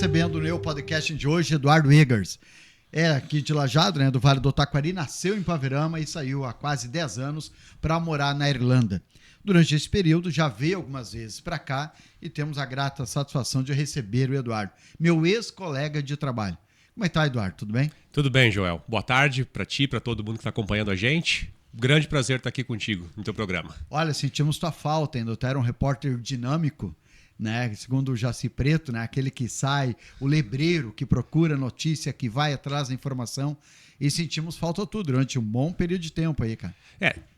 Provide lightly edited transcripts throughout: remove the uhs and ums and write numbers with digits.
recebendo no meu podcast de hoje Eduardo Eggers. É aqui de Lajeado, né, do Vale do Taquari, nasceu em Paverama e saiu há quase 10 anos para morar na Irlanda. Durante esse período já veio algumas vezes para cá e temos a grata satisfação de receber o Eduardo, meu ex-colega de trabalho. Como é que tá, Eduardo? Tudo bem? Tudo bem, Joel. Boa tarde para ti, para todo mundo que está acompanhando a gente. Grande prazer estar aqui contigo no teu programa. Olha, sentimos tua falta ainda. Tu era um repórter dinâmico, né? Segundo o Jaci Preto, né? Aquele que sai, o lebreiro que procura notícia, que vai atrás da informação. E sentimos falta tu durante um bom período de tempo aí, cara.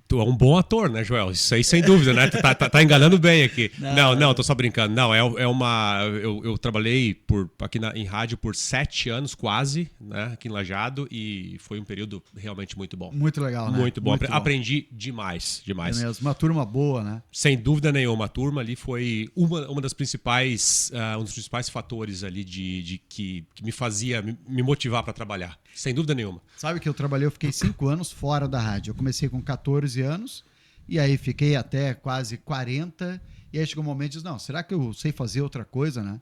Tu é um bom ator, né, Joel? Isso aí sem dúvida, né? Tu tá enganando bem aqui. Não, tô só brincando. Não, eu trabalhei aqui em rádio por 7 anos quase, né? Aqui em Lajeado, e foi um período realmente muito bom. Muito legal, né? Muito bom. Aprendi demais. É mesmo, uma turma boa, né? Sem dúvida nenhuma. A turma ali foi uma das principais, um dos principais fatores ali que me fazia me motivar para trabalhar. Sem dúvida nenhuma. Sabe que eu fiquei 5 anos fora da rádio. Eu comecei com 14 anos e aí fiquei até quase 40 e aí chegou um momento e disse, não, será que eu sei fazer outra coisa, né?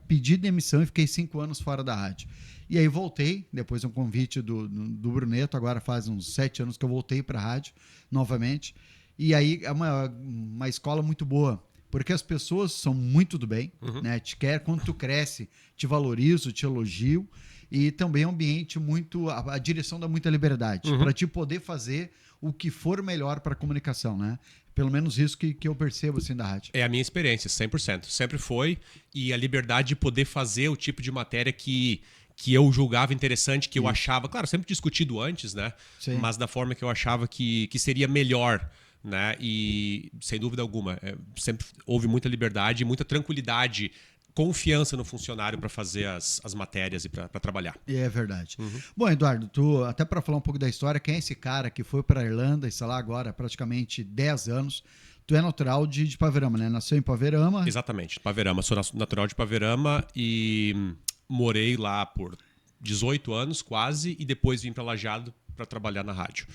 Pedi demissão e fiquei 5 anos fora da rádio. E aí voltei, depois de um convite do Bruneto, agora faz uns 7 anos que eu voltei para a rádio novamente. E aí é uma escola muito boa, porque as pessoas são muito do bem, né? Te quer, quando tu cresce, te valorizo, te elogio. E também é um ambiente muito... A direção dá muita liberdade para te poder fazer o que for melhor para a comunicação, né? Pelo menos isso que eu percebo assim da rádio. É a minha experiência, 100%. Sempre foi. E a liberdade de poder fazer o tipo de matéria que eu julgava interessante, que eu achava... Claro, sempre discutido antes, né? Sim. Mas da forma que eu achava que seria melhor, né? E, sem dúvida alguma, sempre houve muita liberdade, muita tranquilidade, confiança no funcionário para fazer as matérias e para trabalhar. É verdade. Bom, Eduardo, tu, até para falar um pouco da história, quem é esse cara que foi para a Irlanda, está lá agora há praticamente 10 anos, tu é natural de Paverama, né? Nasceu em Paverama. Exatamente, Paverama. Sou natural de Paverama e morei lá por 18 anos quase e depois vim para Lajeado para trabalhar na rádio.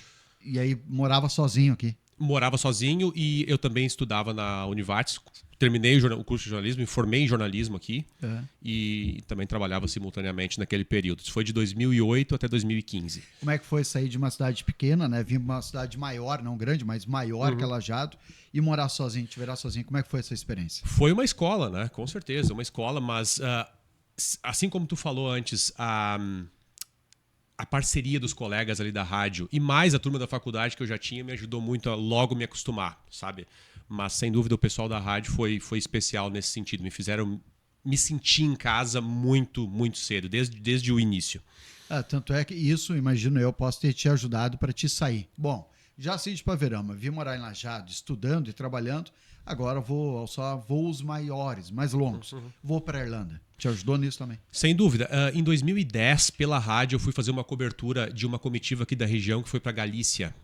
E aí morava sozinho aqui? Morava sozinho e eu também estudava na Univates. Terminei o curso de jornalismo, me formei em jornalismo aqui e também trabalhava simultaneamente naquele período. Isso foi de 2008 até 2015. Como é que foi sair de uma cidade pequena, né? Vir para uma cidade maior, não grande, mas maior que Lajeado e morar sozinho, te virar sozinho. Como é que foi essa experiência? Foi uma escola, né? Com certeza, uma escola, mas assim como tu falou antes, a parceria dos colegas ali da rádio e mais a turma da faculdade que eu já tinha me ajudou muito a logo me acostumar, sabe? Mas, sem dúvida, o pessoal da rádio foi especial nesse sentido. Me fizeram me sentir em casa muito, muito cedo, desde o início. Tanto é que isso, imagino eu, posso ter te ajudado para te sair. Bom, já saí de Paverama, vim morar em Lajeado, estudando e trabalhando. Agora vou só voos maiores, mais longos. Vou para a Irlanda. Te ajudou nisso também? Sem dúvida. Em 2010, pela rádio, eu fui fazer uma cobertura de uma comitiva aqui da região que foi para Galícia,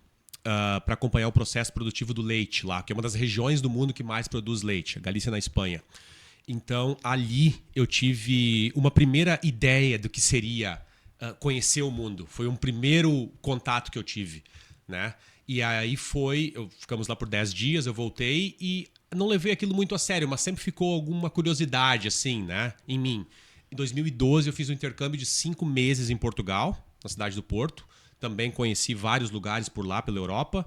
para acompanhar o processo produtivo do leite lá, que é uma das regiões do mundo que mais produz leite, a Galícia na Espanha. Então, ali eu tive uma primeira ideia do que seria conhecer o mundo. Foi um primeiro contato que eu tive, né? E aí ficamos lá por 10 dias, eu voltei e não levei aquilo muito a sério, mas sempre ficou alguma curiosidade, assim, né, em mim. Em 2012 eu fiz um intercâmbio de 5 meses em Portugal, na cidade do Porto. Também conheci vários lugares por lá, pela Europa.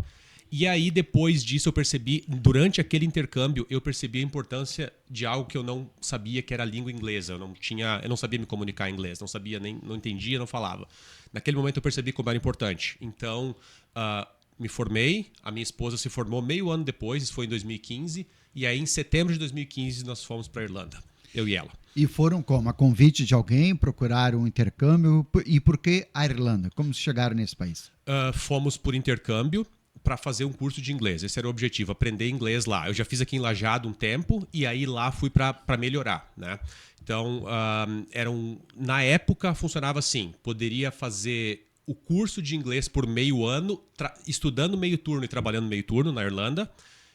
E aí, depois disso, eu percebi, durante aquele intercâmbio, eu percebi a importância de algo que eu não sabia, que era a língua inglesa. Eu não sabia me comunicar em inglês, não entendia, não falava. Naquele momento eu percebi como era importante. Então, me formei, a minha esposa se formou meio ano depois, isso foi em 2015, e aí em setembro de 2015 nós fomos para a Irlanda, eu e ela. E foram como? A convite de alguém, procuraram um intercâmbio? E por que a Irlanda? Como chegaram nesse país? Fomos por intercâmbio para fazer um curso de inglês, esse era o objetivo, aprender inglês lá. Eu já fiz aqui em Lajeado um tempo, e aí lá fui para melhorar, né? Então, na época funcionava assim, poderia fazer o curso de inglês por meio ano, estudando meio turno e trabalhando meio turno na Irlanda,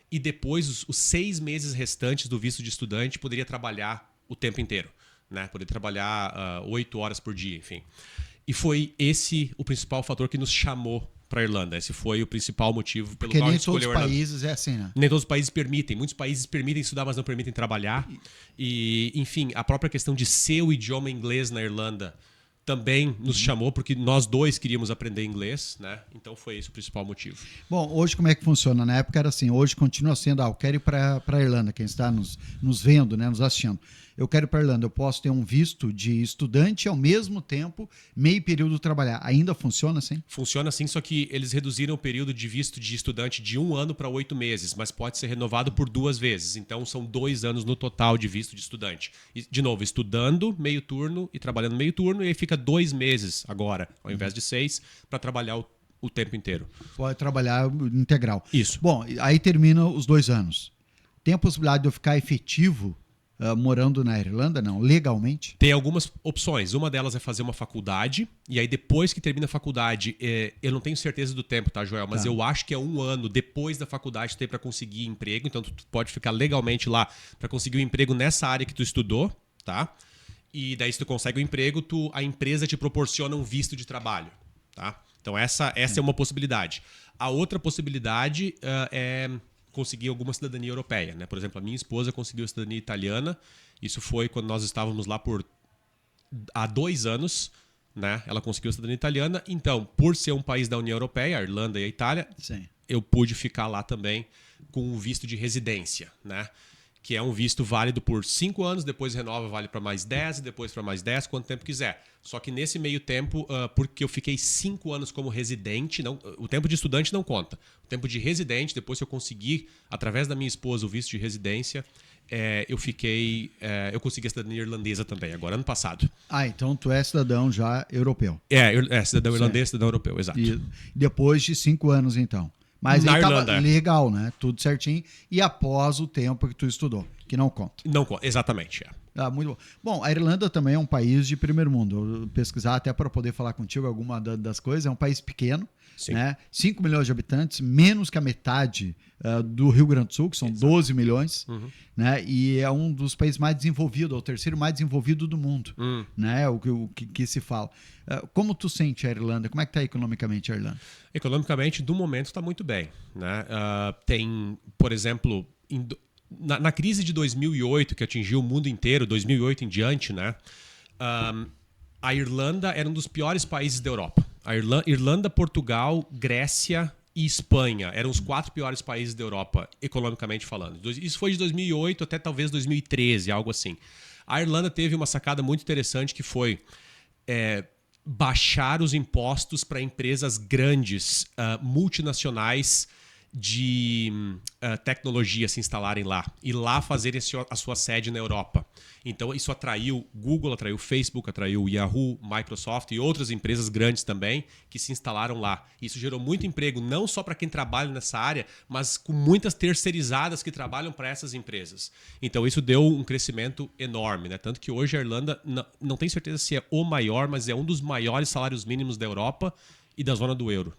e depois os 6 meses restantes do visto de estudante poderia trabalhar o tempo inteiro, né? Poderia trabalhar 8 horas por dia, enfim. E foi esse o principal fator que nos chamou para Irlanda. Esse foi o principal motivo pelo Porque qual a nem gente todos escolheu os a Irlanda. países é assim, né? Nem todos os países permitem. Muitos países permitem estudar, mas não permitem trabalhar. E, enfim, a própria questão de ser o idioma inglês na Irlanda também nos chamou, porque nós dois queríamos aprender inglês, né? Então foi esse o principal motivo. Bom, hoje como é que funciona? Na época era assim, hoje continua sendo, eu quero ir para a Irlanda, quem está nos vendo, né, nos assistindo. Eu quero ir para a Irlanda, eu posso ter um visto de estudante e ao mesmo tempo, meio período trabalhar. Ainda funciona assim? Funciona assim, só que eles reduziram o período de visto de estudante de 1 ano para 8 meses, mas pode ser renovado por 2 vezes. Então são 2 anos no total de visto de estudante. E, de novo, estudando meio turno e trabalhando meio turno, e aí fica 2 meses agora, ao invés de 6, para trabalhar o tempo inteiro. Pode trabalhar integral. Isso. Bom, aí termina os 2 anos. Tem a possibilidade de eu ficar efetivo morando na Irlanda, não, legalmente? Tem algumas opções. Uma delas é fazer uma faculdade, e aí depois que termina a faculdade, eu não tenho certeza do tempo, tá, Joel? Mas eu acho que é 1 ano depois da faculdade ter para conseguir emprego, então tu pode ficar legalmente lá para conseguir um emprego nessa área que tu estudou, tá? E daí se tu consegue um emprego, a empresa te proporciona um visto de trabalho, tá? Então essa é uma possibilidade. A outra possibilidade é conseguir alguma cidadania europeia, né? Por exemplo, a minha esposa conseguiu a cidadania italiana. Isso foi quando nós estávamos lá há 2 anos, né? Ela conseguiu a cidadania italiana. Então, por ser um país da União Europeia, a Irlanda e a Itália, Sim. eu pude ficar lá também com um visto de residência, né? Que é um visto válido por 5 anos, depois renova, vale para mais 10, e depois para mais 10, quanto tempo quiser. Só que nesse meio tempo, porque eu fiquei 5 anos como residente, o tempo de estudante não conta. O tempo de residente, depois que eu consegui, através da minha esposa, o visto de residência, eu consegui a cidadania irlandesa também, agora ano passado. Ah, então tu é cidadão já europeu. Cidadão irlandês, cidadão europeu, exato. E depois de 5 anos, então. Mas Na aí tava Irlanda. legal, né? Tudo certinho. E após o tempo que tu estudou, que não conta. Não conta, exatamente. Ah, muito bom. Bom, a Irlanda também é um país de primeiro mundo. Eu pesquisar até para poder falar contigo alguma das coisas. É um país pequeno, Sim. né? 5 milhões de habitantes, menos que a metade do Rio Grande do Sul, que são 12 milhões, né? E é um dos países mais desenvolvidos, é o terceiro mais desenvolvido do mundo, né? O que se fala. Como tu sente a Irlanda? Como é que está economicamente a Irlanda? Economicamente, do momento, está muito bem, né? Tem, por exemplo, na crise de 2008, que atingiu o mundo inteiro, 2008 em diante, né? A Irlanda era um dos piores países da Europa. A Irlanda, Portugal, Grécia e Espanha eram os 4 piores países da Europa, economicamente falando. Isso foi de 2008 até talvez 2013, algo assim. A Irlanda teve uma sacada muito interessante que foi baixar os impostos para empresas grandes, multinacionais de tecnologia se instalarem lá e lá fazerem a sua sede na Europa. Então isso atraiu Google, atraiu Facebook, atraiu Yahoo, Microsoft e outras empresas grandes também que se instalaram lá. Isso gerou muito emprego, não só para quem trabalha nessa área, mas com muitas terceirizadas que trabalham para essas empresas. Então isso deu um crescimento enorme, né? Tanto que hoje a Irlanda, não tenho certeza se é o maior, mas é um dos maiores salários mínimos da Europa e da zona do euro.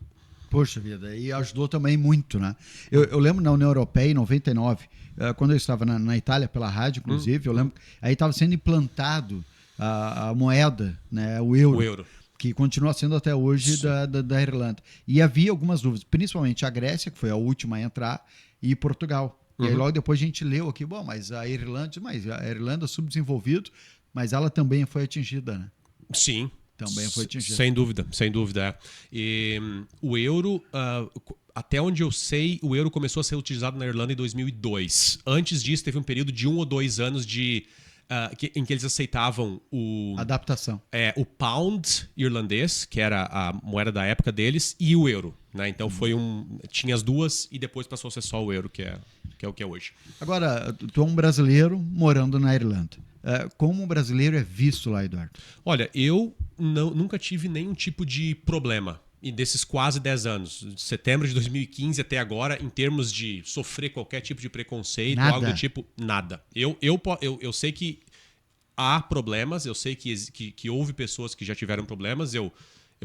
Poxa vida, e ajudou também muito, né? Eu lembro na União Europeia, em 99, quando eu estava na Itália, pela rádio, inclusive, eu lembro, aí estava sendo implantado a moeda, né, o euro, que continua sendo até hoje da Irlanda. E havia algumas dúvidas, principalmente a Grécia, que foi a última a entrar, e Portugal. E aí logo depois a gente leu aqui, bom, mas a Irlanda subdesenvolvido, mas ela também foi atingida, né? Sim. Também foi atingida. Sem dúvida, sem dúvida. E o euro, até onde eu sei, o euro começou a ser utilizado na Irlanda em 2002. Antes disso, teve um período de 1 ou 2 anos em que eles aceitavam adaptação. O pound irlandês, que era a moeda da época deles, e o euro. Né? Então tinha as duas e depois passou a ser só o euro, que é o que é hoje. Agora, tu é um brasileiro morando na Irlanda. Como um brasileiro é visto lá, Eduardo? Olha, eu nunca tive nenhum tipo de problema e desses quase 10 anos, de setembro de 2015 até agora, em termos de sofrer qualquer tipo de preconceito, algo do tipo, nada. Eu sei que há problemas, eu sei que houve pessoas que já tiveram problemas, eu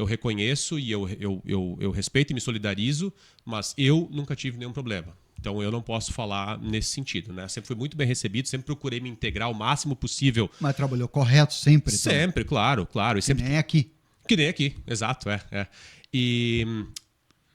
reconheço e eu respeito e me solidarizo, mas eu nunca tive nenhum problema. Então eu não posso falar nesse sentido, né? Sempre fui muito bem recebido, sempre procurei me integrar o máximo possível. Mas trabalhou correto sempre? Sempre, claro. E sempre... Que nem aqui. Que nem aqui, exato, é. E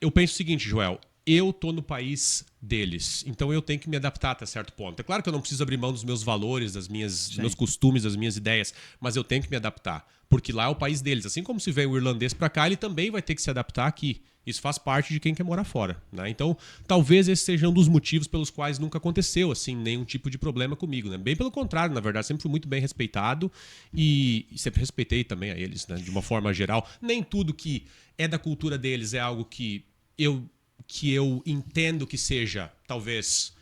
eu penso o seguinte, Joel. Eu tô no país deles, então eu tenho que me adaptar até certo ponto. É claro que eu não preciso abrir mão dos meus valores, dos meus costumes, das minhas ideias, mas eu tenho que me adaptar, porque lá é o país deles. Assim como se vem o irlandês para cá, ele também vai ter que se adaptar aqui. Isso faz parte de quem quer morar fora, né? Então, talvez esse seja um dos motivos pelos quais nunca aconteceu assim nenhum tipo de problema comigo, né? Bem pelo contrário, na verdade, sempre fui muito bem respeitado e sempre respeitei também a eles, né? De uma forma geral. Nem tudo que é da cultura deles é algo que eu entendo que seja, talvez,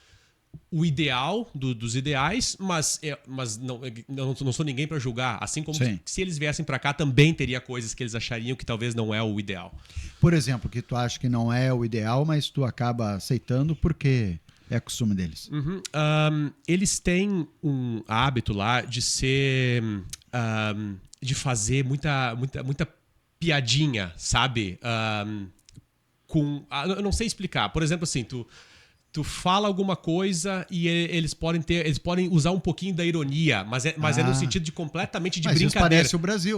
o ideal dos ideais, mas não sou ninguém para julgar. Assim como se eles viessem para cá, também teria coisas que eles achariam que talvez não é o ideal. Por exemplo, que tu acha que não é o ideal, mas tu acaba aceitando porque é costume deles. Eles têm um hábito lá de ser... de fazer muita piadinha, sabe? Eu não sei explicar. Por exemplo, assim, tu fala alguma coisa e eles podem usar um pouquinho da ironia, mas é no sentido de completamente de mas brincadeira. Mas isso parece o Brasil.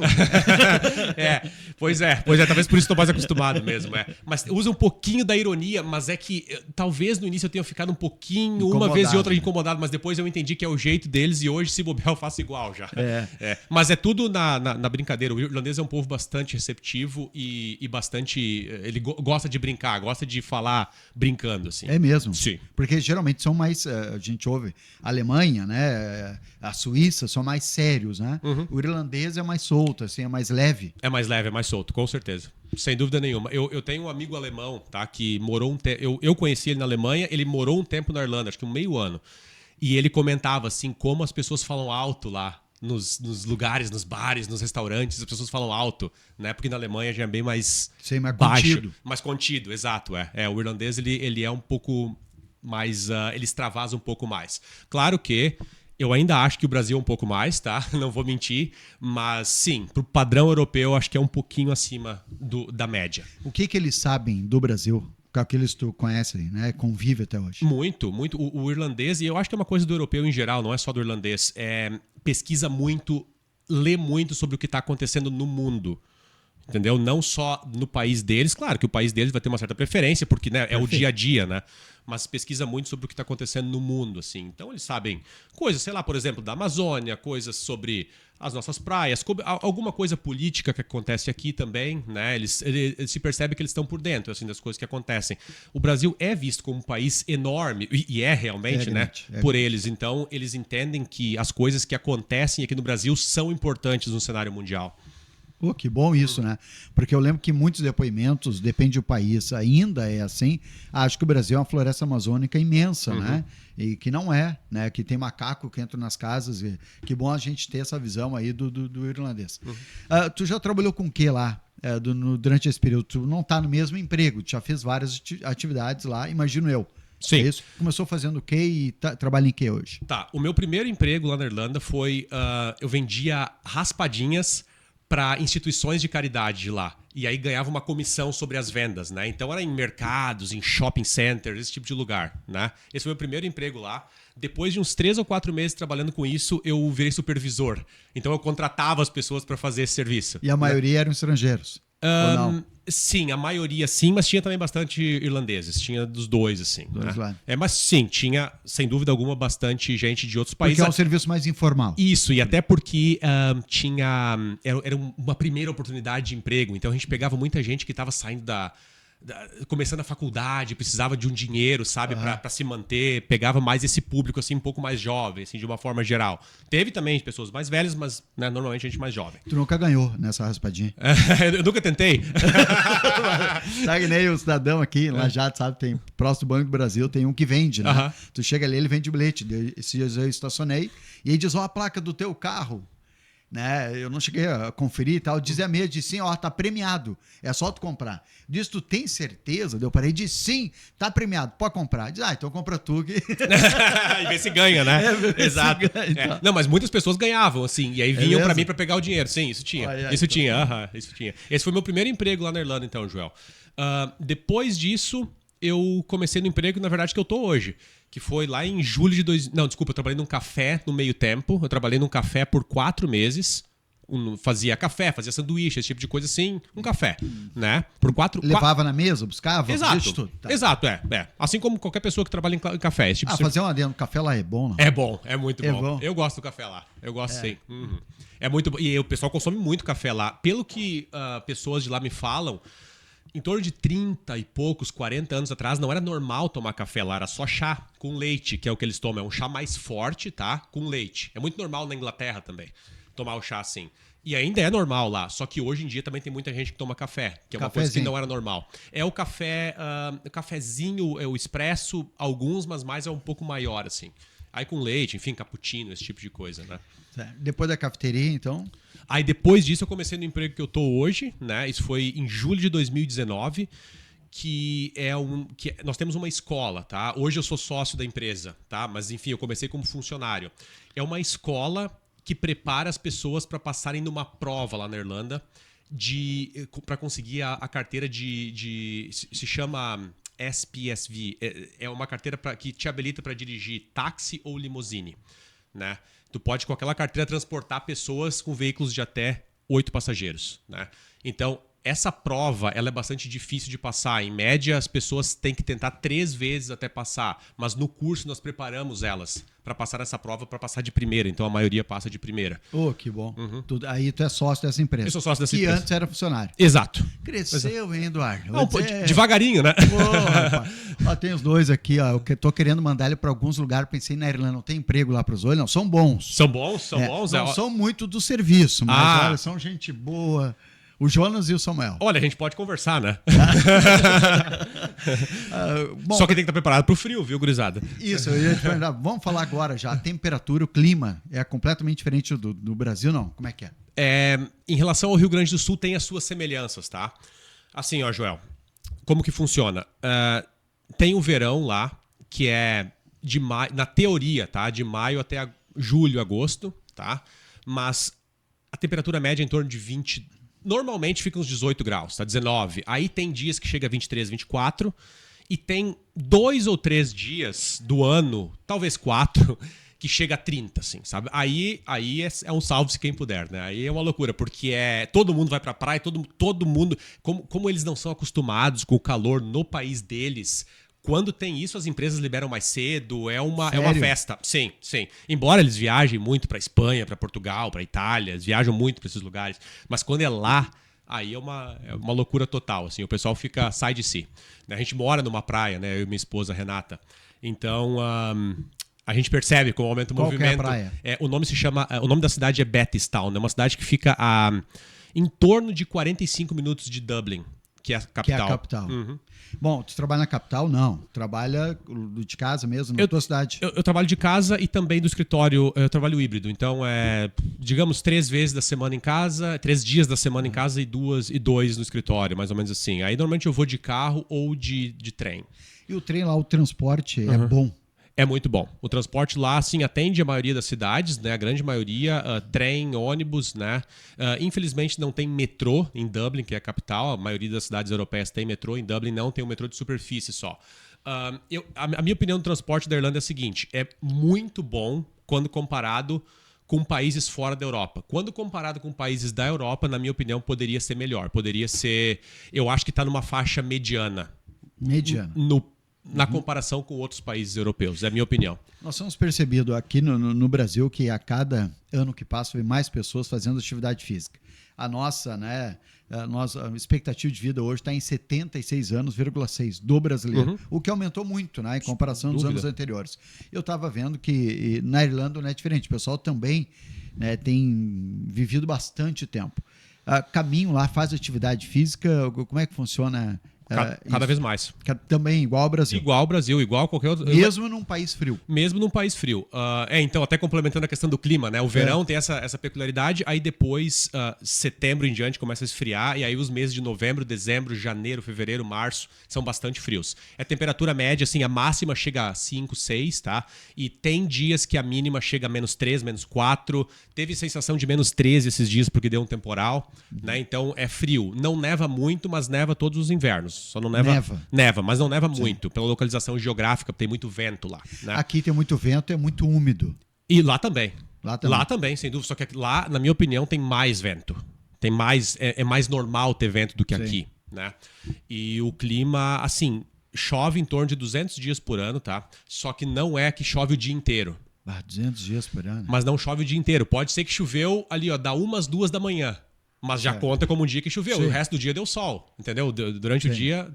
Pois é, talvez por isso estou mais acostumado mesmo. Mas usa um pouquinho da ironia, mas é que talvez no início eu tenha ficado um pouquinho, incomodado, uma vez e outra incomodado, mas depois eu entendi que é o jeito deles e hoje, se bobear, eu faço igual já. Mas é tudo na brincadeira. O irlandês é um povo bastante receptivo e bastante... Ele gosta de brincar, gosta de falar brincando, assim. É mesmo? Sim. Porque geralmente são mais, a gente ouve, a Alemanha, né, a Suíça são mais sérios, né? O irlandês é mais solto, assim, é mais leve. É mais leve, é mais solto, com certeza. Sem dúvida nenhuma. Eu tenho um amigo alemão, tá, que morou um tempo... Eu conheci ele na Alemanha, ele morou um tempo na Irlanda, acho que meio ano. E ele comentava, assim, como as pessoas falam alto lá. Nos lugares, nos bares, nos restaurantes, as pessoas falam alto, né? Porque na Alemanha já é bem mais baixo. Contido. Mais contido, exato. O irlandês, ele é um pouco... mas ele extravasa um pouco mais. Claro que eu ainda acho que o Brasil é um pouco mais, tá? Não vou mentir, mas sim, pro padrão europeu, acho que é um pouquinho acima da média. O que eles sabem do Brasil? Aqueles que tu conhece, né? Convive até hoje. Muito. O irlandês, e eu acho que é uma coisa do europeu em geral, não é só do irlandês, pesquisa muito, lê muito sobre o que está acontecendo no mundo. Entendeu? Não só no país deles, claro que o país deles vai ter uma certa preferência, porque, né, é o dia a dia, né? Mas pesquisa muito sobre o que está acontecendo no mundo, assim. Então eles sabem coisas, sei lá, por exemplo, da Amazônia, coisas sobre as nossas praias, alguma coisa política que acontece aqui também, né? Eles se percebe que eles estão por dentro, assim, das coisas que acontecem. O Brasil é visto como um país enorme, e é realmente, né? Por eles. Então, eles entendem que as coisas que acontecem aqui no Brasil são importantes no cenário mundial. Pô, que bom isso, né? Porque eu lembro que muitos depoimentos, depende do país, ainda é assim. Acho que o Brasil é uma floresta amazônica imensa, né? E que não é, né? Que tem macaco que entra nas casas. E que bom a gente ter essa visão aí do irlandês. Tu já trabalhou com o que lá durante esse período? Tu não está no mesmo emprego, tu já fez várias atividades lá, imagino eu. Sim. É isso? Começou fazendo o quê e trabalha em quê hoje? Tá, o meu primeiro emprego lá na Irlanda foi... eu vendia raspadinhas para instituições de caridade lá. E aí ganhava uma comissão sobre as vendas, né? Então era em mercados, em shopping centers, esse tipo de lugar, né? Esse foi o meu primeiro emprego lá. Depois de uns 3 ou 4 meses trabalhando com isso, eu virei supervisor. Então eu contratava as pessoas para fazer esse serviço. E a maioria eram estrangeiros? Ou não? Sim, a maioria sim, mas tinha também bastante irlandeses. Tinha dos dois, assim. Né? Mas sim, tinha, sem dúvida alguma, bastante gente de outros países. Porque é um serviço mais informal. Isso, e até porque era uma primeira oportunidade de emprego. Então a gente pegava muita gente que estava saindo começando a faculdade, precisava de um dinheiro, sabe, para se manter, pegava mais esse público assim um pouco mais jovem, assim, de uma forma geral. Teve também pessoas mais velhas, mas né, normalmente gente mais jovem. Tu nunca ganhou nessa raspadinha? Eu nunca tentei. Sabe, nem o cidadão aqui, lá já, sabe, tem próximo do Banco do Brasil, tem um que vende, né? Tu chega ali, ele vende bilhete. Esses dias eu estacionei e aí diz, ó, a placa do teu carro. Né? Eu não cheguei a conferir e tal. Dizia mesmo, disse sim, ó, tá premiado. É só tu comprar. Diz, tu tem certeza? Eu parei, disse sim, tá premiado, pode comprar. Diz, então compra tu. Que... e vê se ganha, né? Exato. Ganha, então. Não, mas muitas pessoas ganhavam, assim, e aí vinham pra mim pra pegar o dinheiro. Sim, isso tinha. Isso tinha. Esse foi meu primeiro emprego lá na Irlanda, então, Joel. Depois disso, eu comecei no emprego, na verdade, que eu tô hoje. Que foi lá em julho de... Não, desculpa, eu trabalhei num café no meio tempo. Eu trabalhei num café por 4 meses. fazia café, fazia sanduíche, esse tipo de coisa assim, um café, né? Por Levava na mesa, buscava? Exato, tudo. Tá. exato, Assim como qualquer pessoa que trabalha em café. Esse tipo de fazer uma dentro do café lá é bom, não? É bom, é muito bom. bom. Eu gosto do café lá, eu gosto sim. Uhum. É muito bom. E o pessoal consome muito café lá. Pelo que pessoas de lá me falam, em torno de 30 e poucos, 40 anos atrás, não era normal tomar café lá, era só chá com leite, que é o que eles tomam. É um chá mais forte, tá? Com leite. É muito normal na Inglaterra também, tomar o chá assim. E ainda é normal lá, só que hoje em dia também tem muita gente que toma café, que é uma coisa que não era normal. É o café, o cafezinho, é o expresso, alguns, mas mais é um pouco maior, assim. Aí com leite, enfim, cappuccino, esse tipo de coisa, né? Depois da cafeteria, então... Aí depois disso eu comecei no emprego que eu tô hoje, né? Isso foi em julho de 2019, que nós temos uma escola, tá? Hoje eu sou sócio da empresa, tá? Mas enfim, eu comecei como funcionário. É uma escola que prepara as pessoas para passarem numa prova lá na Irlanda para conseguir a carteira se chama SPSV. É uma carteira que te habilita para dirigir táxi ou limusine, né? Tu pode, com aquela carteira, transportar pessoas com veículos de até 8 passageiros, né? Então, essa prova ela é bastante difícil de passar. Em média, as pessoas têm que tentar 3 vezes até passar. Mas no curso, nós preparamos elas para passar essa prova, para passar de primeira. Então, a maioria passa de primeira. Que bom. Aí tu é sócio dessa empresa. Eu sou sócio dessa empresa. Que antes era funcionário. Exato. Cresceu, hein, Eduardo? Devagarinho, né? Tem os dois aqui, ó. Eu tô querendo mandar ele para alguns lugares. Pensei na Irlanda, não tem emprego lá para os olhos. Não, são bons. São bons. Não são muito do serviço, mas olha, são gente boa. O Jonas e o Samuel. Olha, a gente pode conversar, né? Bom, só que tem que estar preparado para o frio, viu, gurizada? Isso, eu ia te perguntar. Vamos falar agora já. A temperatura, o clima é completamente diferente do Brasil, não? Como é que é? Em relação ao Rio Grande do Sul, tem as suas semelhanças, tá? Assim, ó, Joel, como que funciona? Tem o verão lá, que é de maio, na teoria, tá? De maio até julho, agosto, tá? Mas a temperatura média é em torno de 20... Normalmente fica uns 18 graus, tá? 19. Aí tem dias que chega a 23, 24. E tem 2 ou 3 dias do ano, talvez 4, que chega a 30, assim, sabe? Aí é um salve-se quem puder, né? Aí é uma loucura, porque todo mundo vai pra praia, todo mundo... Como eles não são acostumados com o calor no país deles... Quando tem isso, as empresas liberam mais cedo, é uma festa. Sim. Embora eles viajem muito para Espanha, para Portugal, para Itália, eles viajam muito para esses lugares. Mas quando é lá, aí é uma loucura total. Assim, o pessoal sai de si. A gente mora numa praia, né? Eu e minha esposa, Renata. Então, a gente percebe como aumenta o movimento. Qual que é a praia? O nome da cidade é Bettystown. É uma cidade que fica em torno de 45 minutos de Dublin, que é a capital. Que é a capital. Uhum. Bom, tu trabalha na capital? Não. Trabalha de casa mesmo, na tua cidade? Eu trabalho de casa e também do escritório. Eu trabalho híbrido. Então, digamos, 3 vezes da semana em casa, 3 dias da semana em casa e 2 no escritório, mais ou menos assim. Aí, normalmente, eu vou de carro ou de trem. E o trem lá, o transporte é bom? É muito bom. O transporte lá, sim, atende a maioria das cidades, né? A grande maioria, trem, ônibus, né? Infelizmente não tem metrô em Dublin, que é a capital. A maioria das cidades europeias tem metrô. Em Dublin não tem um metrô de superfície só. A minha opinião do transporte da Irlanda é a seguinte. É muito bom quando comparado com países fora da Europa. Quando comparado com países da Europa, na minha opinião, poderia ser melhor. Poderia ser... Eu acho que está numa faixa mediana. Na comparação com outros países europeus, é a minha opinião. Nós temos percebido aqui no Brasil que a cada ano que passa, vem mais pessoas fazendo atividade física. A nossa expectativa de vida hoje está em 76 anos,6 do brasileiro, o que aumentou muito, né, em comparação dos anos anteriores. Eu estava vendo que na Irlanda não é diferente, o pessoal também, né, tem vivido bastante tempo. Caminho lá, faz atividade física, como é que funciona? Cada vez mais. Também igual ao Brasil. Igual ao Brasil, igual a qualquer outro. Mesmo num país frio. Mesmo num país frio. Então, até complementando a questão do clima, né? O verão tem essa peculiaridade, aí depois, setembro em diante, começa a esfriar, e aí os meses de novembro, dezembro, janeiro, fevereiro, março, são bastante frios. A temperatura média, assim, a máxima chega a 5, 6, tá? E tem dias que a mínima chega a -3, -4. Teve sensação de -13 esses dias, porque deu um temporal, né? Então, é frio. Não neva muito, mas neva todos os invernos. Só não neva, mas não neva muito, pela localização geográfica, tem muito vento lá, né? Aqui tem muito vento, é muito úmido. E lá também. Lá também. Lá também, sem dúvida. Só que lá, na minha opinião, tem mais vento. Tem mais, é mais normal ter vento do que Sim. aqui, né? E o clima, assim, chove em torno de 200 dias por ano, tá? Só que não é que chove o dia inteiro. 200 dias por ano. Mas não chove o dia inteiro. Pode ser que choveu ali, ó, da 1 às 2 da manhã. Mas já conta como um dia que choveu. Sim. O resto do dia deu sol, entendeu? Durante o dia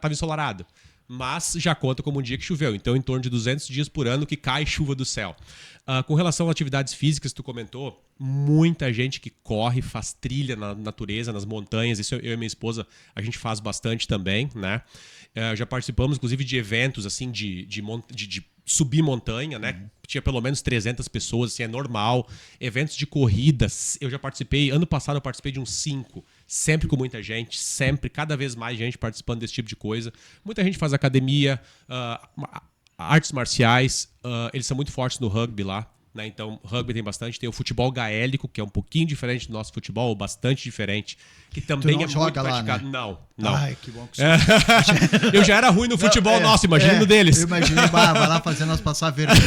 tava ensolarado. Mas já conta como um dia que choveu. Então, em torno de 200 dias por ano que cai chuva do céu. Com relação a atividades físicas, tu comentou, muita gente que corre, faz trilha na natureza, nas montanhas. Isso eu e minha esposa, a gente faz bastante também, né? Já participamos, inclusive, de eventos, assim, de subir montanha, né? Tinha pelo menos 300 pessoas, assim, é normal. Eventos de corridas, eu já participei, ano passado eu participei de uns 5, sempre com muita gente, sempre, cada vez mais gente participando desse tipo de coisa. Muita gente faz academia, artes marciais, eles são muito fortes no rugby lá, né? Então, rugby tem bastante. Tem o futebol gaélico, que é um pouquinho diferente do nosso futebol, ou bastante diferente, que também não é joga muito lá, praticado. né? Não. Ai, que bom que você... Eu já era ruim no futebol nosso, imagina no deles. Eu imaginei, vai lá fazendo nós passar vergonha.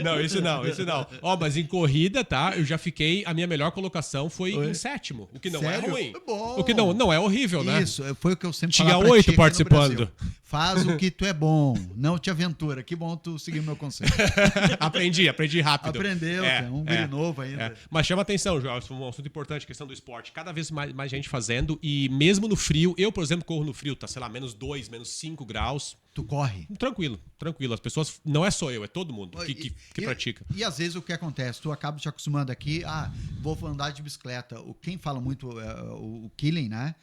Não, isso não. Ó, mas em corrida, tá? Eu já fiquei. A minha melhor colocação foi em 7º, o que não Sério? é ruim. Bom. O que não é horrível, né? Isso, foi o que eu sempre Tinha falava pra 8 ti aqui no participando. Brasil. Faz o que tu é bom, não te aventura. Que bom tu seguir o meu conselho. Aprendi rápido. Aprendeu, cara, um guri novo ainda. Mas chama atenção, João, isso é um assunto importante, a questão do esporte. Cada vez mais gente fazendo, e mesmo no frio, eu, por exemplo, corro no frio, tá, sei lá, -2, -5 graus. Tu corre. Tranquilo. As pessoas, não é só eu, é todo mundo que pratica. E às vezes o que acontece, tu acaba te acostumando aqui, vou andar de bicicleta. Quem fala muito, o Killing, né?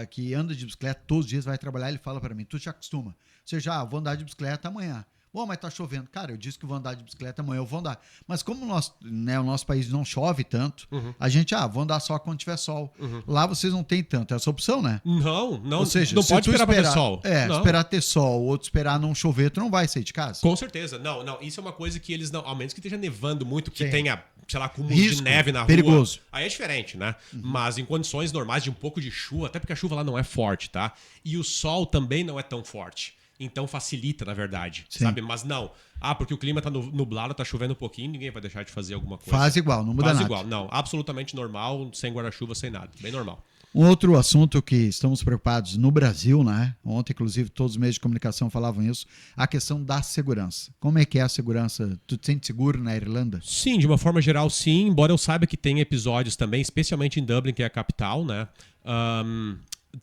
Que anda de bicicleta todos os dias, vai trabalhar, ele fala pra mim, tu te acostuma. Ou seja, vou andar de bicicleta amanhã. Bom, mas tá chovendo. Cara, eu disse que vou andar de bicicleta amanhã, eu vou andar. Mas como o nosso país não chove tanto, a gente, vou andar só quando tiver sol. Lá vocês não tem tanto essa opção, né? Não. Ou seja, não se pode tu esperar pra ter sol. Não. Esperar ter sol, ou esperar não chover, tu não vai sair de casa. Com certeza. Não. Isso é uma coisa que eles não... Ao menos que esteja nevando muito, que Sim. tenha, sei lá, acúmulo Risco, de neve na perigoso. rua. Aí é diferente, né? Mas em condições normais de um pouco de chuva, até porque a chuva lá não é forte, tá? E o sol também não é tão forte. Então facilita, na verdade, sabe? Mas não. Porque o clima tá nublado, tá chovendo um pouquinho, ninguém vai deixar de fazer alguma coisa. Faz igual, não muda nada. Faz igual, não. Absolutamente normal, sem guarda-chuva, sem nada. Bem normal. Um outro assunto que estamos preocupados no Brasil, né? Ontem, inclusive, todos os meios de comunicação falavam isso, a questão da segurança. Como é que é a segurança? Tu te sente seguro na Irlanda? Sim, de uma forma geral, sim. Embora eu saiba que tem episódios também, especialmente em Dublin, que é a capital, né?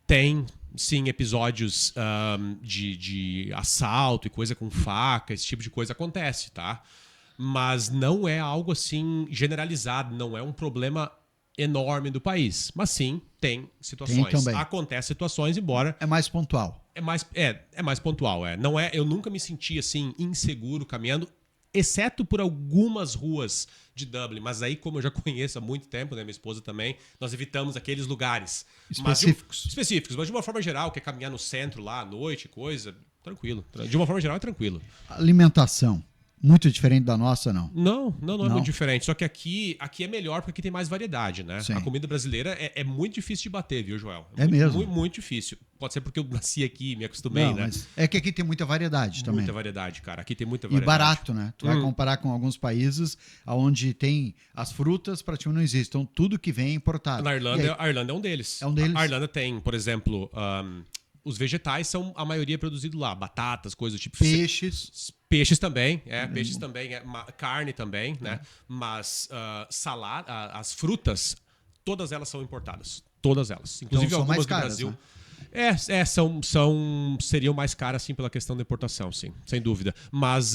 Tem, sim, episódios de assalto e coisa com faca, esse tipo de coisa acontece, tá? Mas não é algo assim generalizado, não é um problema enorme do país. Mas sim, tem situações. Tem também. Acontecem situações, embora... É mais pontual. É mais pontual, Não é, eu nunca me senti assim inseguro caminhando, exceto por algumas ruas de Dublin, mas aí, como eu já conheço há muito tempo, né, minha esposa também, nós evitamos aqueles lugares específicos, mas de uma forma geral, que é caminhar no centro lá à noite, coisa, tranquilo. De uma forma geral é tranquilo. Alimentação. Muito diferente da nossa, não? Não é muito diferente. Só que aqui é melhor porque aqui tem mais variedade, né? Sim. A comida brasileira é muito difícil de bater, viu, Joel? Mesmo? Muito difícil. Pode ser porque eu nasci aqui, me acostumei, Não, né? Mas é que aqui tem muita variedade também. Muita variedade, cara. Aqui tem muita E variedade. barato, né? Tu vai comparar com alguns países onde tem as frutas, praticamente não existem. Então, tudo que vem é importado. Na Irlanda, a Irlanda é um deles. É um deles? A Irlanda tem, por exemplo, os vegetais são a maioria produzido lá. Batatas, coisas do tipo. Peixes. Peixes também, peixes também, carne também, né? Mas as frutas, todas elas são importadas. Todas elas. Inclusive Então, são algumas mais do caras, Brasil. Né? Seriam mais caras, sim, pela questão da importação, sim, sem dúvida. Mas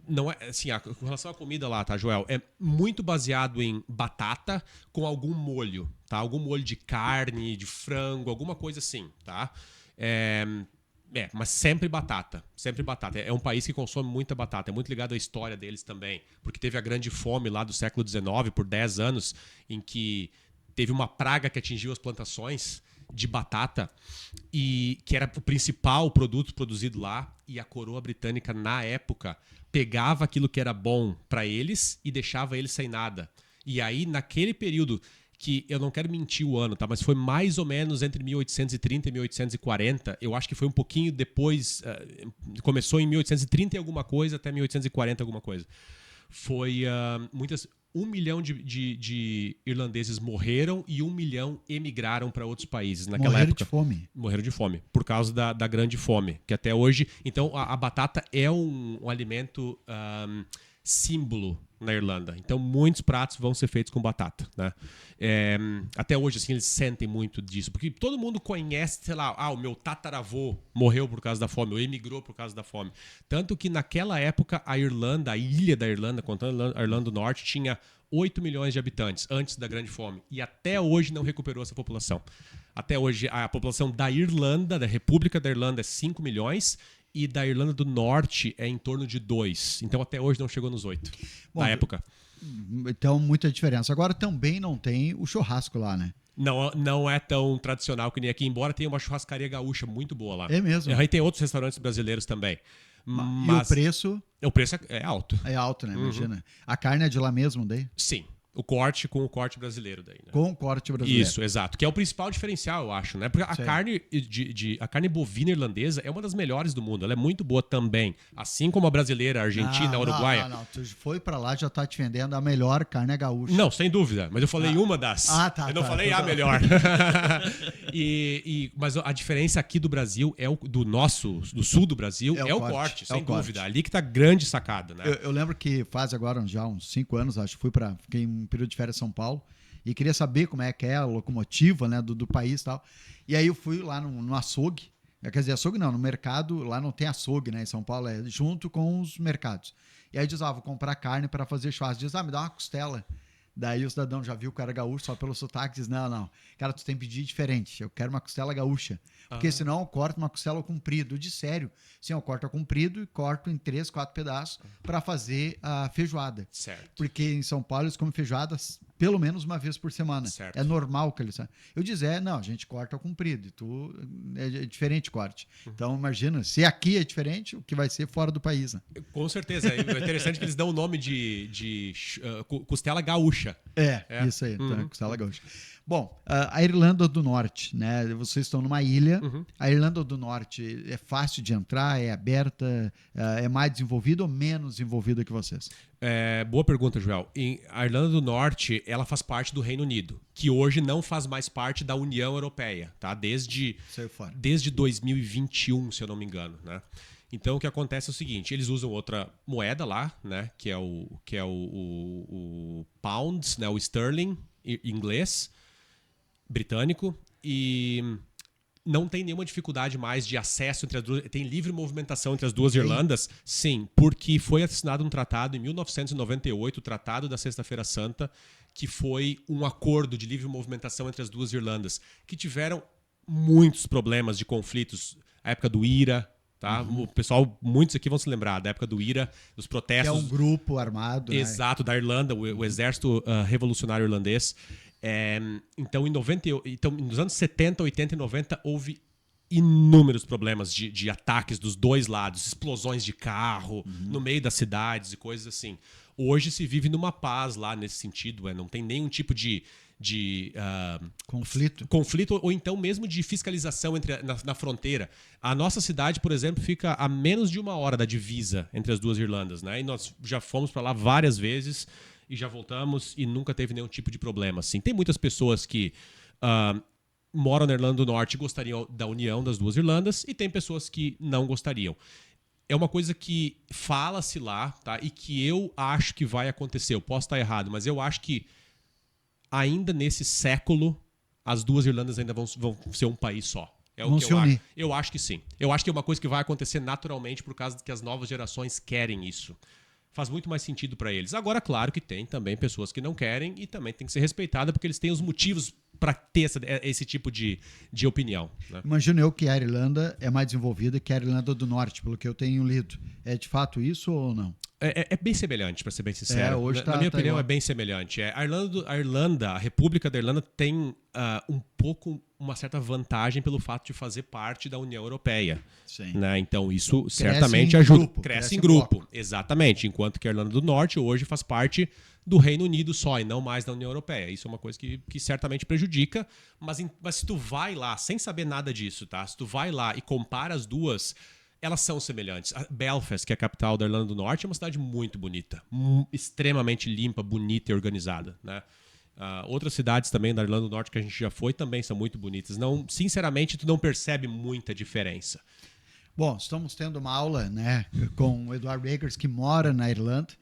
não é assim, com relação à comida lá, tá, Joel? É muito baseado em batata com algum molho, tá? Algum molho de carne, de frango, alguma coisa assim, tá? Mas sempre batata. Sempre batata. É um país que consome muita batata. É muito ligado à história deles também. Porque teve a grande fome lá do século XIX, por 10 anos, em que teve uma praga que atingiu as plantações de batata, e que era o principal produto produzido lá. E a coroa britânica, na época, pegava aquilo que era bom para eles e deixava eles sem nada. E aí, naquele período... que eu não quero mentir o ano, tá? Mas foi mais ou menos entre 1830 e 1840. Eu acho que foi um pouquinho depois. Começou em 1830 e alguma coisa até 1840 alguma coisa. foi muitas... 1 milhão de irlandeses morreram e 1 milhão emigraram para outros países naquela Morreram época. de fome. Morreram de fome, por causa da grande fome. Que até hoje... Então, a batata é um alimento símbolo na Irlanda. Então, muitos pratos vão ser feitos com batata. Né? Até hoje, assim, eles sentem muito disso. Porque todo mundo conhece, sei lá, o meu tataravô morreu por causa da fome, ou emigrou por causa da fome. Tanto que, naquela época, a Irlanda, a ilha da Irlanda, contando a Irlanda do Norte, tinha 8 milhões de habitantes antes da Grande Fome. E até hoje não recuperou essa população. Até hoje, a população da Irlanda, da República da Irlanda, é 5 milhões... E da Irlanda do Norte é em torno de 2. Então, até hoje não chegou nos 8 na época. Então, muita diferença. Agora, também não tem o churrasco lá, né? Não é tão tradicional que nem aqui, embora tenha uma churrascaria gaúcha muito boa lá. É mesmo? E aí tem outros restaurantes brasileiros também. Mas e o preço? O preço é alto. É alto, né? Imagina. A carne é de lá mesmo daí? Sim. O corte com o corte brasileiro daí, né? Com o corte brasileiro. Isso, exato. Que é o principal diferencial, eu acho, né? Porque a carne bovina irlandesa é uma das melhores do mundo. Ela é muito boa também. Assim como a brasileira, a argentina, a uruguaia. Não. Tu foi pra lá, já tá te vendendo a melhor carne gaúcha. Não, sem dúvida. Mas eu falei uma das. Tá. Eu não falei a melhor. Mas a diferença aqui do Brasil, do sul do Brasil, é o corte, sem dúvida. Ali que tá a grande sacada, né? Eu lembro que faz agora já uns 5 anos, acho, fiquei em um período de férias em São Paulo e queria saber como é que é a locomotiva, né, do país e tal. E aí eu fui lá no açougue, quer dizer, açougue não, no mercado, lá não tem açougue, né, em São Paulo, é junto com os mercados. E aí diz, vou comprar carne para fazer churrasco. Diz, me dá uma costela. Daí o cidadão já viu o cara gaúcho só pelo sotaque, diz, não, cara, tu tem que pedir diferente, eu quero uma costela gaúcha, porque senão eu corto uma costela comprido. De sério, sim, eu corto comprido e corto em 3, 4 pedaços para fazer a feijoada. Certo. Porque em São Paulo eles comem feijoada pelo menos uma vez por semana. Certo. É normal que eles... Eu dizer, não, a gente corta comprido, e tu é diferente corte. Então imagina, se aqui é diferente, o que vai ser fora do país, né? Com certeza. É interessante que eles dão o nome de costela gaúcha. Isso aí, então, costela gaúcha. Bom, a Irlanda do Norte, né? Vocês estão numa ilha. A Irlanda do Norte é fácil de entrar, é aberta, é mais desenvolvida ou menos desenvolvida que vocês? Boa pergunta, Joel. A Irlanda do Norte, ela faz parte do Reino Unido, que hoje não faz mais parte da União Europeia, tá? Desde 2021, se eu não me engano, né? Então, o que acontece é o seguinte, eles usam outra moeda lá, né? Que é o pound, né? O sterling inglês, britânico, e não tem nenhuma dificuldade mais de acesso entre as duas. Tem livre movimentação entre as duas Irlandas? Sim, porque foi assinado um tratado em 1998, o Tratado da Sexta-feira Santa, que foi um acordo de livre movimentação entre as duas Irlandas, que tiveram muitos problemas de conflitos. A época do IRA, tá? O pessoal, muitos aqui vão se lembrar da época do IRA, dos protestos. Que é um grupo armado. Exato, né? Da Irlanda, o Exército Revolucionário Irlandês. Então, nos anos 70, 80 e 90, houve inúmeros problemas de ataques dos dois lados, explosões de carro no meio das cidades e coisas assim. Hoje se vive numa paz lá nesse sentido, não tem nenhum tipo de conflito ou então mesmo de fiscalização na fronteira. A nossa cidade, por exemplo, fica a menos de 1 hora da divisa entre as duas Irlandas, né? E nós já fomos para lá várias vezes e já voltamos e nunca teve nenhum tipo de problema. Assim. Tem muitas pessoas que moram na Irlanda do Norte e gostariam da união das duas Irlandas e tem pessoas que não gostariam. É uma coisa que fala-se lá, tá? E que eu acho que vai acontecer. Eu posso estar errado, mas eu acho que ainda nesse século as duas Irlandas ainda vão ser um país só. Vão se unir. Eu acho que sim. Eu acho que é uma coisa que vai acontecer naturalmente por causa que as novas gerações querem isso. Faz muito mais sentido para eles. Agora, claro que tem também pessoas que não querem e também tem que ser respeitada porque eles têm os motivos para ter esse tipo de opinião. Né? Imagino eu que a Irlanda é mais desenvolvida que a Irlanda do Norte, pelo que eu tenho lido. É de fato isso ou não? É bem semelhante, para ser bem sincero. Hoje na minha opinião, igual. É bem semelhante. A República da Irlanda tem uma certa vantagem pelo fato de fazer parte da União Europeia. Sim. Né? Então, isso certamente ajuda. Cresce em grupo. Bloco. Exatamente. Enquanto que a Irlanda do Norte hoje faz parte do Reino Unido só e não mais da União Europeia. Isso é uma coisa que certamente prejudica. Mas se tu vai lá sem saber nada disso, tá? Se tu vai lá e compara as duas, elas são semelhantes. A Belfast, que é a capital da Irlanda do Norte, é uma cidade muito bonita, extremamente limpa, bonita e organizada, né? Outras cidades também da Irlanda do Norte que a gente já foi também são muito bonitas. Não, sinceramente, tu não percebe muita diferença. Bom, estamos tendo uma aula, né, com o Eduardo Akers, que mora na Irlanda.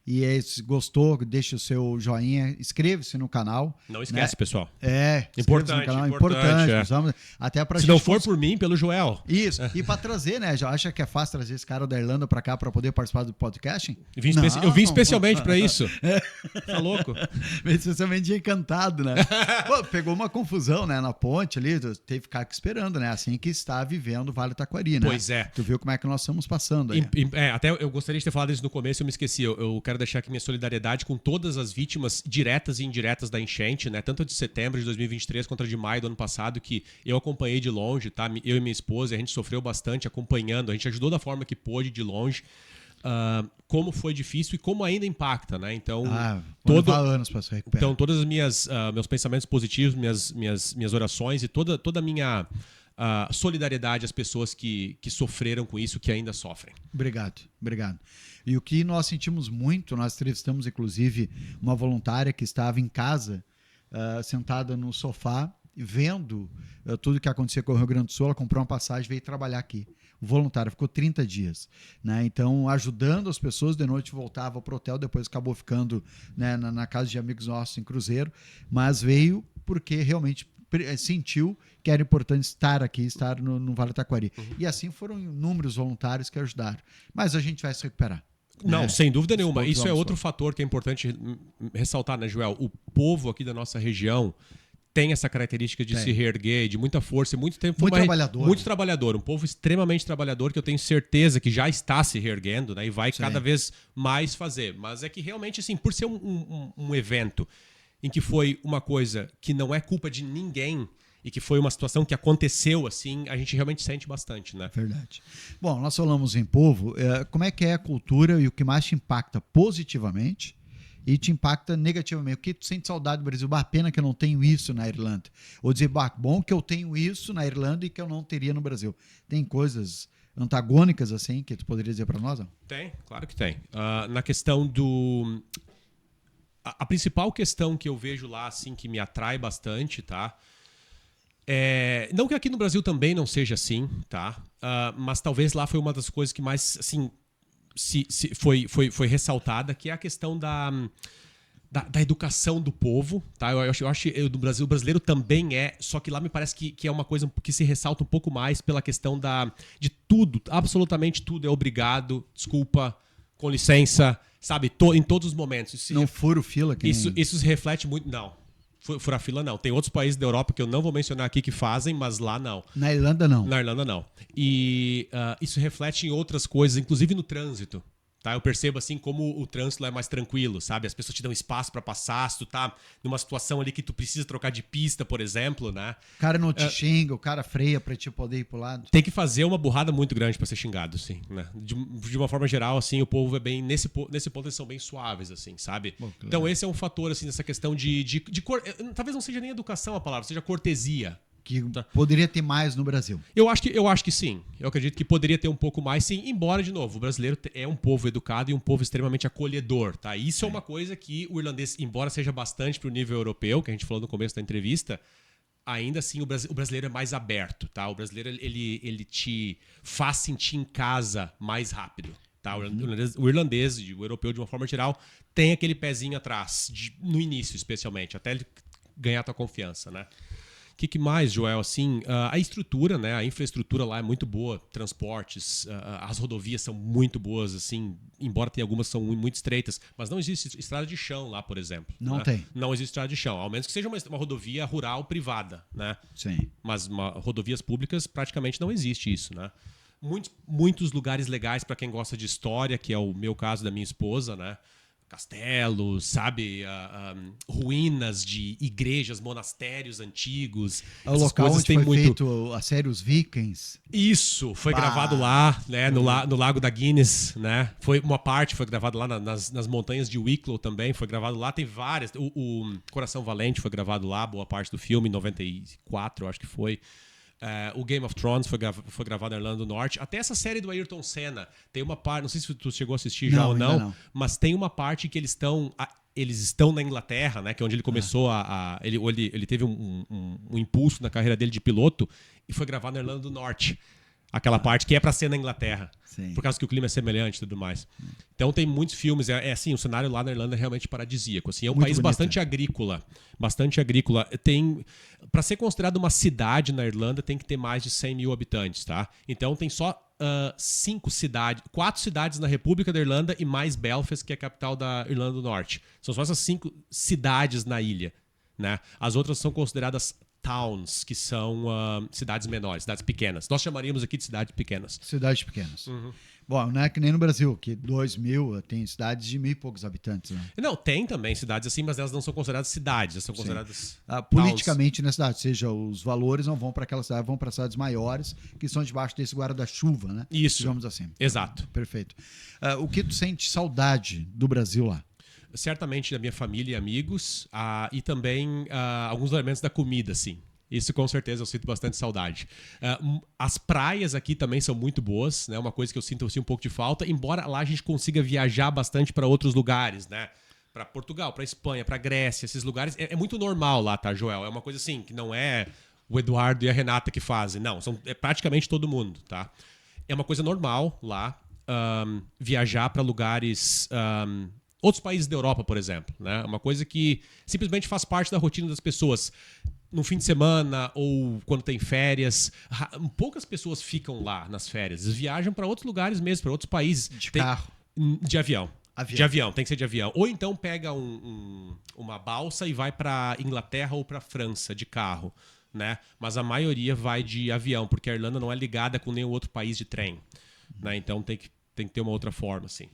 E se gostou, deixa o seu joinha, inscreva-se no canal. Não esquece, né? pessoal. Importante, no canal, importante. Até pra Se não for por mim, pelo Joel. Isso, e para trazer, né? Já acha que é fácil trazer esse cara da Irlanda para cá para poder participar do podcast? Eu vim especialmente para isso. Tá louco? Especialmente encantado, né? Pô, pegou uma confusão, né? Na ponte ali, teve que ficar esperando, né? Assim que está vivendo o Vale do Taquari, né? Pois é. Tu viu como é que nós estamos passando aí. Até eu gostaria de ter falado isso no começo, eu me esqueci. Eu quero deixar aqui minha solidariedade com todas as vítimas diretas e indiretas da enchente, né? Tanto a de setembro de 2023 quanto a de maio do ano passado, que eu acompanhei de longe, tá? Eu e minha esposa, a gente sofreu bastante acompanhando, a gente ajudou da forma que pôde de longe. Como foi difícil e como ainda impacta, né? Então, anos para se recuperar. Então, todos os meus pensamentos positivos, minhas orações e toda a minha solidariedade às pessoas que sofreram com isso, que ainda sofrem. Obrigado. E o que nós sentimos muito, nós entrevistamos inclusive uma voluntária que estava em casa, sentada no sofá, vendo tudo que acontecia com o Rio Grande do Sul. Ela comprou uma passagem e veio trabalhar aqui. Voluntária, ficou 30 dias. Né? Então, ajudando as pessoas, de noite voltava para o hotel, depois acabou ficando, né, na casa de amigos nossos em Cruzeiro, mas veio porque realmente sentiu que era importante estar aqui, estar no Vale do Taquari. E assim foram inúmeros voluntários que ajudaram. Mas a gente vai se recuperar. Não, né? sem dúvida nenhuma. Isso é outro fator que é importante ressaltar, né, Joel? O povo aqui da nossa região tem essa característica de se reerguer, de muita força, muito tempo. Muito trabalhador. Muito trabalhador. Um povo extremamente trabalhador que eu tenho certeza que já está se reerguendo, né? E vai cada vez mais fazer. Mas é que realmente, assim, por ser um evento em que foi uma coisa que não é culpa de ninguém e que foi uma situação que aconteceu assim, a gente realmente sente bastante, né? Verdade. Bom, nós falamos em povo, como é que é a cultura e o que mais te impacta positivamente e te impacta negativamente? O que tu sente saudade do Brasil? Pena que eu não tenho isso na Irlanda. Ou dizer, bom que eu tenho isso na Irlanda e que eu não teria no Brasil. Tem coisas antagônicas assim que tu poderia dizer para nós? Não? Tem, claro que tem. Na questão do... A principal questão que eu vejo lá, assim, que me atrai bastante, tá? Não que aqui no Brasil também não seja assim, tá? Mas talvez lá foi uma das coisas que mais, assim, foi ressaltada, que é a questão da educação do povo, tá? Eu acho que o brasileiro também só que lá me parece que é uma coisa que se ressalta um pouco mais pela questão de tudo, absolutamente tudo é obrigado, desculpa, com licença, sabe? Em todos os momentos. Não furo fila. Isso se reflete muito... Não. Furar fila, não. Tem outros países da Europa que eu não vou mencionar aqui que fazem, mas lá não. Na Irlanda, não. Na Irlanda, não. E isso reflete em outras coisas, inclusive no trânsito. Tá? Eu percebo assim como o trânsito lá é mais tranquilo, sabe? As pessoas te dão espaço para passar, se tu tá numa situação ali que tu precisa trocar de pista, por exemplo, né? O cara não te xinga, o cara freia para te poder ir pro lado. Tem que fazer uma burrada muito grande para ser xingado, sim, né? De uma forma geral, assim, o povo é bem nesse ponto eles são bem suaves, assim, sabe? Bom, claro. Então esse é um fator assim nessa questão talvez não seja nem educação a palavra, seja cortesia. Que poderia ter mais no Brasil. Eu acho que sim. Eu acredito que poderia ter um pouco mais, sim. Embora, de novo, o brasileiro é um povo educado e um povo extremamente acolhedor, tá? Isso é uma coisa que o irlandês, embora seja bastante pro nível europeu, que a gente falou no começo da entrevista, ainda assim o brasileiro é mais aberto, tá? O brasileiro, ele te faz sentir em casa mais rápido, tá? O irlandês, o europeu, de uma forma geral, tem aquele pezinho atrás, no início, especialmente, até ele ganhar tua confiança, né? O que mais, Joel? Assim, a estrutura, né? A infraestrutura lá é muito boa, transportes, as rodovias são muito boas, assim, embora tenha algumas que são muito estreitas, mas não existe estrada de chão lá, por exemplo. Não né? tem. Não existe estrada de chão, ao menos que seja uma rodovia rural privada, né? Sim. Mas rodovias públicas praticamente não existe isso, né? Muitos lugares legais para quem gosta de história, que é o meu caso da minha esposa, né? Castelos, sabe? Ruínas de igrejas, monastérios antigos. É o local onde foi feito a série Os Vikings. Isso, foi gravado lá, né? No Lago da Guinness, né? Uma parte foi gravado lá nas montanhas de Wicklow também, foi gravado lá. Tem várias. O Coração Valente foi gravado lá, boa parte do filme, em 94, eu acho que foi. O Game of Thrones foi gravado na Irlanda do Norte. Até essa série do Ayrton Senna tem uma parte, não sei se tu chegou a assistir já ou não, mas tem uma parte que eles estão na Inglaterra, né, que é onde ele começou ele teve um impulso na carreira dele de piloto e foi gravado na Irlanda do Norte. Aquela parte que é pra ser na Inglaterra. Sim. Por causa que o clima é semelhante e tudo mais. Então tem muitos filmes. Assim, o cenário lá na Irlanda é realmente paradisíaco. Assim, é um Muito país bonito. bastante agrícola. Bastante agrícola. Pra ser considerado uma cidade na Irlanda, tem que ter mais de 100 mil habitantes, tá? Então tem só 4 cidades na República da Irlanda e mais Belfast, que é a capital da Irlanda do Norte. São só essas 5 cidades na ilha, né? As outras são consideradas towns, que são cidades menores, cidades pequenas. Nós chamaríamos aqui de cidades pequenas. Cidades pequenas. Bom, não é que nem no Brasil, que 2.000, tem cidades de 1.000 e poucos habitantes. Né? Não, tem também cidades assim, mas elas não são consideradas cidades, elas são consideradas politicamente na cidade, ou seja, os valores não vão para aquela cidade, vão para cidades maiores, que são debaixo desse guarda-chuva, né? Isso. Digamos assim. Exato. Perfeito. O que tu sente saudade do Brasil lá? Certamente da minha família e amigos, e também alguns elementos da comida, assim. Isso com certeza eu sinto bastante saudade. As praias aqui também são muito boas, né? Uma coisa que eu sinto assim, um pouco de falta, embora lá a gente consiga viajar bastante para outros lugares, né? Para Portugal, para Espanha, para Grécia, esses lugares. É muito normal lá, tá, Joel? É uma coisa assim, que não é o Eduardo e a Renata que fazem. Não, é praticamente todo mundo, tá? É uma coisa normal lá viajar para lugares... outros países da Europa, por exemplo, né? Uma coisa que simplesmente faz parte da rotina das pessoas. No fim de semana ou quando tem férias, poucas pessoas ficam lá nas férias. Eles viajam para outros lugares mesmo, para outros países. De carro? De avião. De avião, tem que ser de avião. Ou então pega uma balsa e vai para Inglaterra ou para França de carro, né? Mas a maioria vai de avião, porque a Irlanda não é ligada com nenhum outro país de trem, né? Então tem que ter uma outra forma, assim.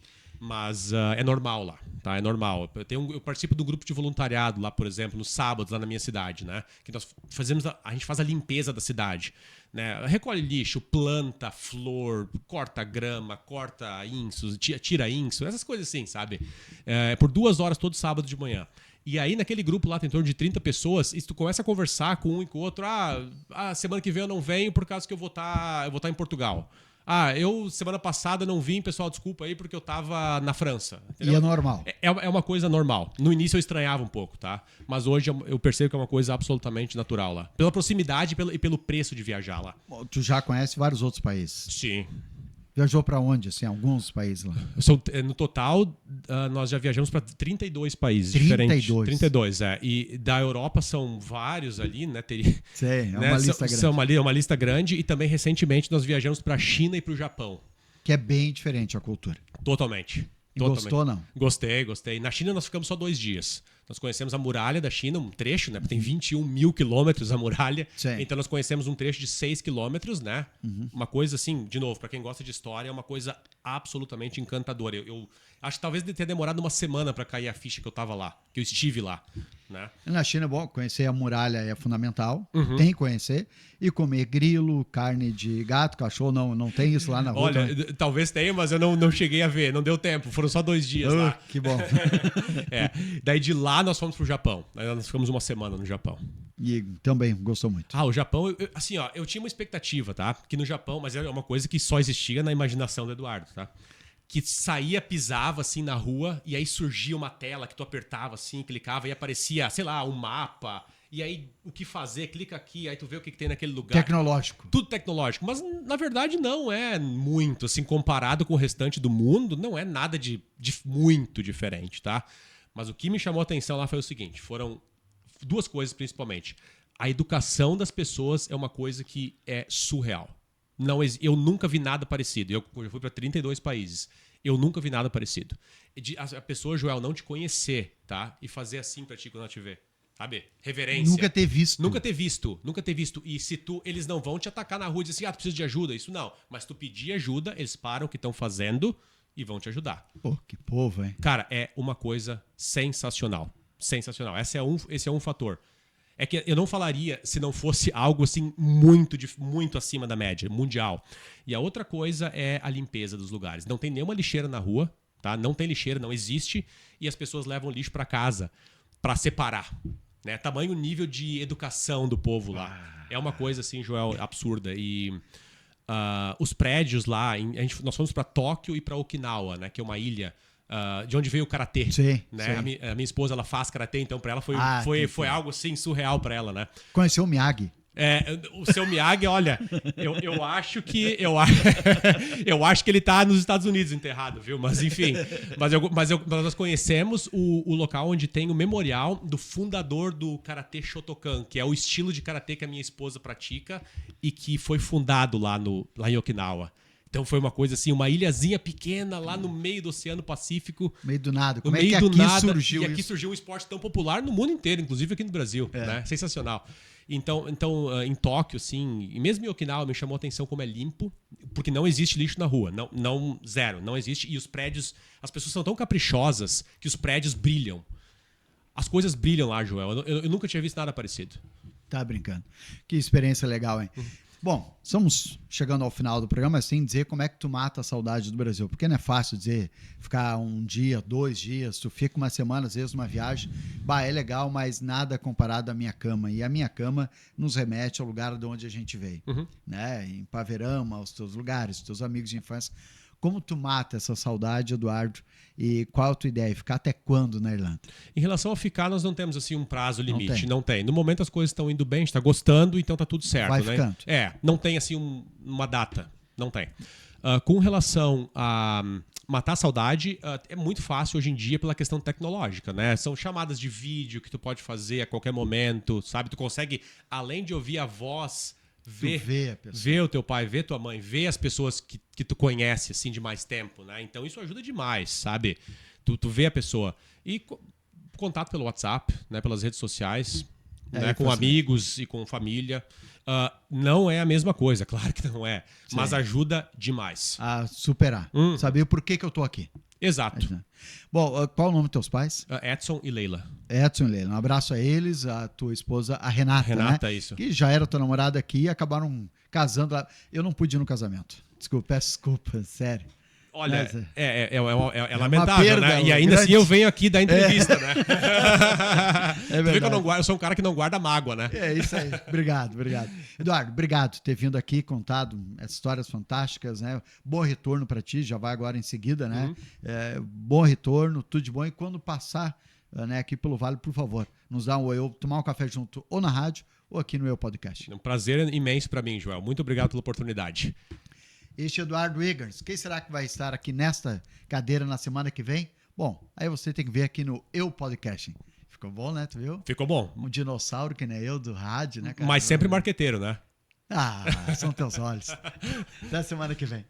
Mas é normal lá, tá? É normal. Eu participo do grupo de voluntariado lá, por exemplo, nos sábados, lá na minha cidade, né? Que nós fazemos a gente faz a limpeza da cidade, né? Recolhe lixo, planta flor, corta grama, corta insos, tira inso, essas coisas assim, sabe? Por 2 horas todo sábado de manhã. E aí, naquele grupo lá, tem em torno de 30 pessoas, e tu começa a conversar com um e com o outro. Semana que vem eu não venho por causa que eu vou estar em Portugal. Eu semana passada não vim, pessoal, desculpa aí, porque eu tava na França. Entendeu? E é normal. É uma coisa normal. No início eu estranhava um pouco, tá? Mas hoje eu percebo que é uma coisa absolutamente natural lá. Pela proximidade e pelo preço de viajar lá. Tu já conhece vários outros países. Sim. Viajou para onde, assim, alguns países lá? No total, nós já viajamos para 32 países 32. diferentes. 32, E da Europa são vários ali, né? Sei, é uma lista grande. É uma lista grande. E também, recentemente, nós viajamos para a China e para o Japão. Que é bem diferente a cultura. Totalmente. Gostou, não? Gostei. Na China nós ficamos só 2 dias. Nós conhecemos a muralha da China, um trecho, né? Porque tem 21 mil quilômetros a muralha. Sim. Então nós conhecemos um trecho de 6 quilômetros, né? Uma coisa assim, de novo, para quem gosta de história, é uma coisa absolutamente encantadora. Eu acho que talvez tenha demorado uma semana para cair a ficha que eu tava lá, que eu estive lá, né? Na China é bom, conhecer a muralha é fundamental, tem que conhecer. E comer grilo, carne de gato, cachorro, não tem isso lá na rua. Olha, talvez tenha, mas eu não cheguei a ver, não deu tempo, foram só 2 dias lá. Que bom. Daí de lá nós fomos pro Japão, aí nós ficamos uma semana no Japão. E também gostou muito. O Japão, eu tinha uma expectativa, tá? Que no Japão, mas é uma coisa que só existia na imaginação do Eduardo, tá? Que saía, pisava assim na rua e aí surgia uma tela que tu apertava assim, clicava e aparecia, sei lá, um mapa. E aí o que fazer, clica aqui, aí tu vê o que tem naquele lugar. Tecnológico. Tudo tecnológico. Mas na verdade não é muito, assim, comparado com o restante do mundo, não é nada de muito diferente, tá? Mas o que me chamou a atenção lá foi o seguinte, foram 2 coisas principalmente. A educação das pessoas é uma coisa que é surreal. Eu nunca vi nada parecido. Eu fui para 32 países. Eu nunca vi nada parecido. A pessoa, Joel, não te conhecer, tá? E fazer assim pra ti quando ela te vê. Sabe? Reverência. Nunca ter visto. Nunca ter visto. E eles não vão te atacar na rua e dizer assim, tu precisa de ajuda. Isso não. Mas tu pedir ajuda, eles param o que estão fazendo e vão te ajudar. Pô, que povo, hein? Cara, é uma coisa sensacional. Sensacional. Esse é um fator. É que eu não falaria se não fosse algo assim muito acima da média, mundial. E a outra coisa é a limpeza dos lugares. Não tem nenhuma lixeira na rua, tá? Não tem lixeira, não existe. E as pessoas levam lixo para casa para separar. né? Tamanho nível de educação do povo lá. É uma coisa assim, Joel, absurda. E os prédios lá, nós fomos para Tóquio e para Okinawa, né? Que é uma ilha de onde veio o karatê. Sim, Né? sim. A minha esposa, ela faz karatê, então para ela foi algo assim surreal para ela, né? Conheceu o Miyagi? O seu Miyagi, olha, eu acho que eu acho que ele tá nos Estados Unidos enterrado, viu? Mas enfim, mas nós conhecemos o local onde tem o memorial do fundador do Karatê Shotokan, que é o estilo de karatê que a minha esposa pratica e que foi fundado lá em Okinawa. Então foi uma coisa assim, uma ilhazinha pequena lá no meio do Oceano Pacífico. No meio do nada. No Como é meio que do aqui nada, surgiu e aqui isso? surgiu um esporte tão popular no mundo inteiro, inclusive aqui no Brasil. Né? Sensacional. Então em Tóquio, assim, e mesmo em Okinawa, me chamou a atenção como é limpo, porque não existe lixo na rua. Zero, não existe. E os prédios, as pessoas são tão caprichosas que os prédios brilham. As coisas brilham lá, Joel. Eu nunca tinha visto nada parecido. Tá brincando. Que experiência legal, hein? Bom, estamos chegando ao final do programa sem dizer como é que tu mata a saudade do Brasil. Porque não é fácil dizer, ficar um dia, 2 dias, tu fica uma semana, às vezes, numa viagem. Bah, é legal, mas nada comparado à minha cama. E a minha cama nos remete ao lugar de onde a gente veio. Né? Em Paverama, aos teus lugares, os teus amigos de infância. Como tu mata essa saudade, Eduardo? E qual a tua ideia? Ficar até quando na Irlanda? Em relação a ficar, nós não temos assim um prazo limite. Não tem. No momento as coisas estão indo bem, a gente está gostando, então tá tudo certo. Vai né? ficando. Não tem assim uma data. Não tem. Com relação a matar a saudade, é muito fácil hoje em dia pela questão tecnológica, né? São chamadas de vídeo que tu pode fazer a qualquer momento, sabe? Tu consegue, além de ouvir a voz, ver o teu pai, ver tua mãe, ver as pessoas que tu conhece assim de mais tempo, né? Então isso ajuda demais, sabe? Tu vê a pessoa. E contato pelo WhatsApp, né? Pelas redes sociais, né? Com amigos e com família. Não é a mesma coisa, claro que não é. Sim. Mas ajuda demais. A superar. Saber por que eu tô aqui. Exato. Bom, qual o nome dos teus pais? Edson e Leila. Edson e Leila. Um abraço a eles, a tua esposa, a Renata. Renata, né? Isso. Que já era tua namorada aqui e acabaram casando lá. Eu não pude ir no casamento. Peço desculpa, sério. Olha, Mas, é lamentável, perda, né? E ainda grande. assim eu venho aqui dar entrevista, né? É Tu vê que eu sou um cara que não guarda mágoa, né? É isso aí. Obrigado. Eduardo, obrigado por ter vindo aqui, contado essas histórias fantásticas, né? Bom retorno para ti, já vai agora em seguida, né? Bom retorno, tudo de bom. E quando passar né, aqui pelo Vale, por favor, nos dá um oi, ou tomar um café junto ou na rádio ou aqui no Eu Podcast. É um prazer imenso para mim, Joel. Muito obrigado pela oportunidade. Este é Eduardo Eggers. Quem será que vai estar aqui nesta cadeira na semana que vem? Bom, aí você tem que ver aqui no Eu Podcast. Ficou bom, né? Tu viu? Ficou bom. Um dinossauro que nem eu do rádio, né, cara? Mas sempre marqueteiro, né? São teus olhos. Até a semana que vem.